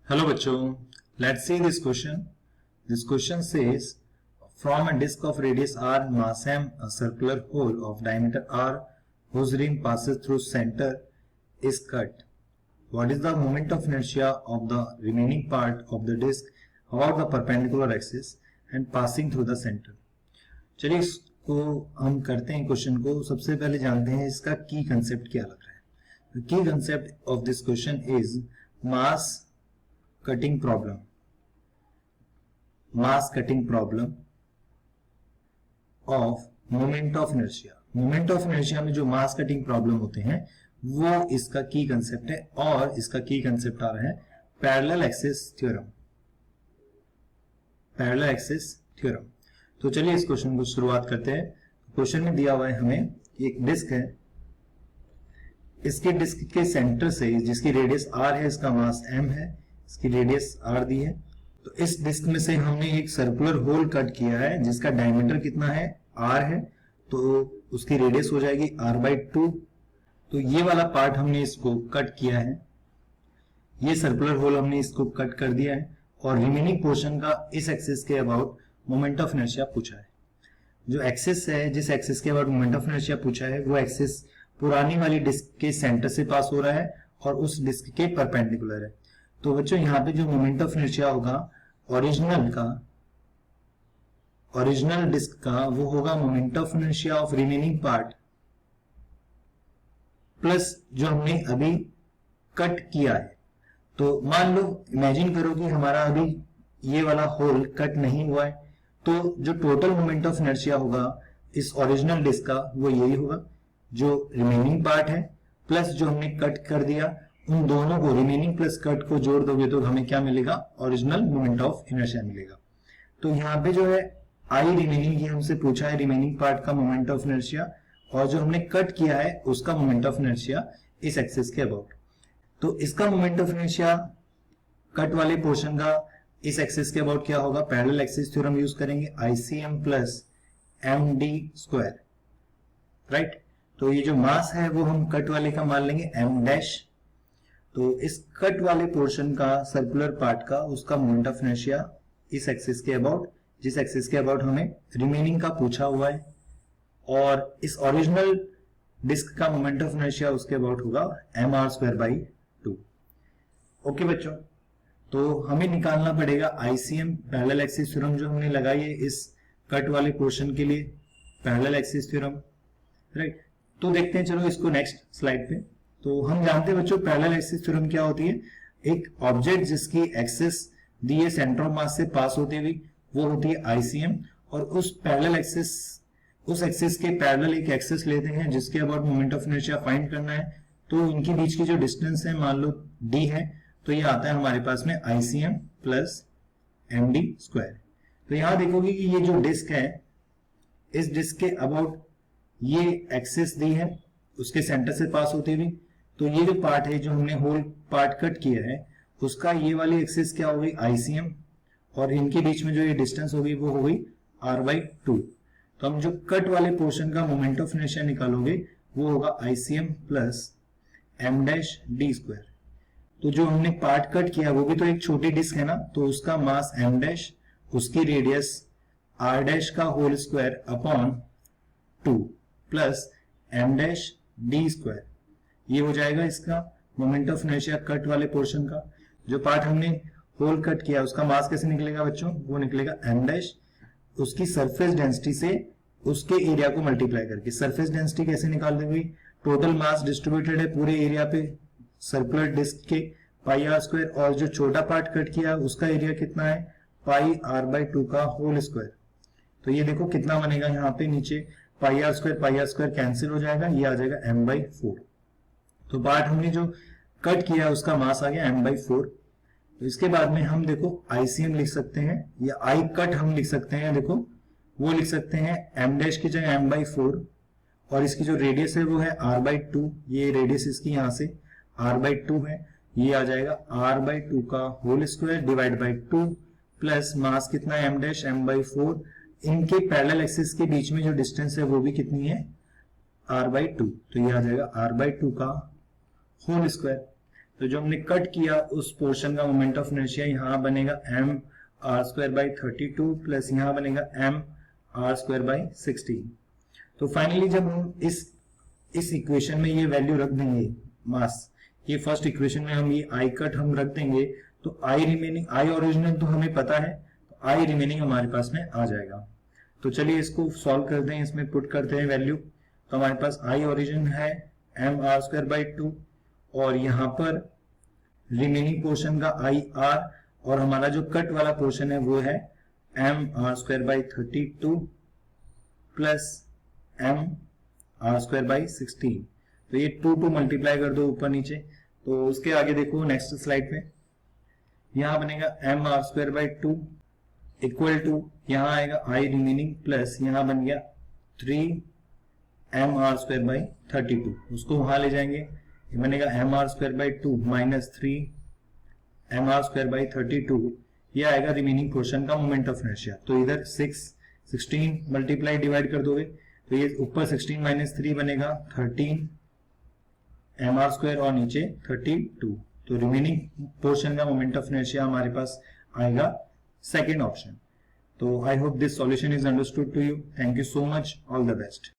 Hello bachcho, let's see this question. This question says, from a disk of radius r, mass m, a circular hole of diameter r, whose rim passes through center, is cut. What is the moment of inertia of the remaining part of the disk about the perpendicular axis and passing through the center? चलिए इसको हम करते हैं question को. सबसे पहले जानते हैं इसका की कंसेप्ट क्या लग रहा है. की concept of this question is mass cutting problem. Mass cutting problem of moment of inertia. Moment of inertia में जो मास कटिंग प्रॉब्लम होते हैं वो इसका की कंसेप्ट है, और इसका की कंसेप्ट आ रहा है parallel axis theorem. Parallel axis theorem. तो चलिए इस क्वेश्चन को शुरुआत करते हैं. क्वेश्चन में दिया हुआ है हमें एक डिस्क है. इसके डिस्क के सेंटर से, जिसकी रेडियस r है, इसका मास m है, इसकी रेडियस r दी है. तो इस डिस्क में से हमने एक सर्कुलर होल कट किया है जिसका डायमीटर कितना है, r है, तो उसकी रेडियस हो जाएगी r/2. तो ये वाला पार्ट हमने इसको कट किया है, ये सर्कुलर होल हमने इसको कट कर दिया है, और रिमेनिंग पोर्शन का इस एक्सिस के अबाउट मोमेंट ऑफ इनर्शिया पूछा है. जो एक्सिस है, जिस एक्सिस के अबाउट मोमेंट ऑफ इनर्शिया पूछा है, वो एक्सिस पुरानी वाली डिस्क के सेंटर से पास हो रहा है और उस डिस्क के परपेंडिकुलर है. तो बच्चों यहाँ पे जो मोमेंट ऑफ इनर्शिया होगा ओरिजिनल डिस्क का, वो होगा moment of inertia of remaining part plus जो हमने अभी कट किया है. तो मान लो, इमेजिन करो कि हमारा अभी ये वाला होल कट नहीं हुआ है, तो जो टोटल मोमेंट ऑफ इनर्शिया होगा इस ओरिजिनल डिस्क का वो यही होगा. जो रिमेनिंग पार्ट है प्लस जो हमने कट कर दिया, उन दोनों को, रिमेनिंग प्लस कट को जोड़ दोगे तो हमें क्या मिलेगा, ओरिजिनल मोमेंट ऑफ इनर्शिया मिलेगा. तो यहाँ पे जो है आई रिमेनिंग, ये हमसे पूछा है रिमेनिंग पार्ट का मोमेंट ऑफ इनर्शिया, और जो हमने कट किया है उसका मोमेंट ऑफ इनर्शिया इस एक्सिस के अबाउट. तो इसका मोमेंट ऑफ इनर्शिया कट वाले पोर्शन का इस एक्सिस के अबाउट क्या होगा, पैरेलल एक्सिस थ्योरम यूज करेंगे, ICM प्लस MD². राइट. तो ये जो मास है वो हम कट वाले का मान लेंगे M'. तो इस कट वाले पोर्शन का, सर्कुलर पार्ट का, उसका मोमेंट ऑफ इनर्शिया इस एक्सिस के अबाउट, जिस एक्सिस के अबाउट हमें रिमेनिंग का पूछा हुआ है, और इस ओरिजिनल डिस्क का मोमेंट ऑफ इनर्शिया उसके अबाउट होगा mr²/2. ओके बच्चों, तो हमें निकालना पड़ेगा ICM पैरेलल एक्सिस थ्योरम जो हमने लगाई है इस कट वाले पोर्शन के लिए, पैरेलल एक्सिस थ्योरम. राइट. तो देखते हैं, चलो इसको नेक्स्ट स्लाइड पे. तो हम जानते हैं बच्चों पैरेलल एक्सिस थ्योरम क्या होती है. एक ऑब्जेक्ट जिसकी एक्सिस दी है सेंटर ऑफ मास से पास होती हुई, वो होती है ICM, और उस पैरेलल एक्सिस, उस एक्सिस के पैरेलल एक एक्सिस लेते हैं जिसके about moment of inertia find करना है. तो इनके बीच की जो डिस्टेंस है, मान लो d है, तो ये आता है हमारे पास में ICM प्लस MD². तो यहां देखोगे कि ये जो डिस्क है, इस डिस्क के अबाउट ये एक्सिस दी है उसके सेंटर से पास होती हुई. तो ये जो पार्ट है, जो हमने होल पार्ट कट किया है, उसका ये वाली एक्सिस क्या हो गई, ICM, और इनके बीच में जो ये डिस्टेंस होगी वो हो गई r/2. तो हम जो कट वाले पोर्शन का मोमेंट ऑफ इनर्शिया निकालोगे वो होगा ICM प्लस M'(d²). तो जो हमने पार्ट कट किया वो भी तो एक छोटी डिस्क है ना, तो उसका मास M', उसकी रेडियस r' का whole square upon 2 plus M'(d²). ये हो जाएगा इसका मोमेंट ऑफ इनर्शिया कट वाले पोर्शन का. जो पार्ट हमने होल कट किया उसका मास कैसे निकलेगा बच्चों, वो निकलेगा M', उसकी सरफेस डेंसिटी से उसके एरिया को मल्टीप्लाई करके. सरफेस डेंसिटी कैसे निकाल देंगे, टोटल मास डिस्ट्रीब्यूटेड है पूरे एरिया पे सर्कुलर डिस्क के πr², और जो छोटा पार्ट कट किया उसका एरिया कितना है, πr/2 का होल स्क्वायर. तो ये देखो कितना बनेगा, यहाँ पे नीचे πr² कैंसिल हो जाएगा, ये आ जाएगा m/4. तो पार्ट हमने जो कट किया उसका मास आ गया m/4. तो इसके बाद में हम देखो ICM लिख सकते हैं, या I कट हम लिख सकते हैं, देखो वो लिख सकते हैं M' की जगह m/4, और इसकी जो रेडियस है वो है r/2. ये रेडियस इसकी यहाँ से r/2 है, ये आ जाएगा r/2 का whole square divide by 2 plus mass कितना है m', इनके पैरेलल एक्सिस के बीच में जो डिस्टेंस है वो भी कितनी है, r/2. तो ये आ जाएगा r/2 का होल स्क्वायर. तो जो हमने कट किया उस पोर्शन का मोमेंट ऑफ इनर्शिया यहाँ बनेगा M R square by 32 plus यहाँ बनेगा एम आर स्क्वायर बाई 16। तो फाइनली जब हम इस इक्वेशन में ये वैल्यू रख देंगे मास, ये फर्स्ट इक्वेशन में हम ये आई कट हम रख देंगे तो आई रिमेनिंग, आई ओरिजिनल तो हमें पता है, तो आई रिमेनिंग हमारे पास में आ जाएगा। तो चलिए इसको सॉल्व करते हैं, इसमें पुट करते हैं वैल्यू। तो हमारे पास आई ओरिजिन है एम आर स्क्वायर बाई 2 और यहाँ पर रिमेनिंग पोर्शन का आई आर और हमारा जो कट वाला पोर्शन है वो है M R square by 32 plus M R square by 16। तो ये 2 मल्टीप्लाई कर दो ऊपर नीचे। तो उसके आगे देखो नेक्स्ट स्लाइड पे यहां बनेगा M R square by 2 equal to यहां आएगा आई रिमेनिंग प्लस यहां बन गया 3 एम आर स्क्वायर बाई 32, उसको वहां ले जाएंगे, ये बनेगा M R square by 2 minus 3 M R square by 32, ये आएगा रिमेनिंग पोर्शन का मोमेंट ऑफ इनर्शिया। तो इधर 16 मल्टीप्लाई डिवाइड कर दोगे तो ये ऊपर 16 माइनस 3 बनेगा 13 एम आर स्क्वायर और नीचे 32। तो रिमेनिंग पोर्शन का मोमेंट ऑफ इनर्शिया हमारे पास आएगा सेकेंड ऑप्शन। तो I hope this solution is understood to you. Thank you so much, all the best.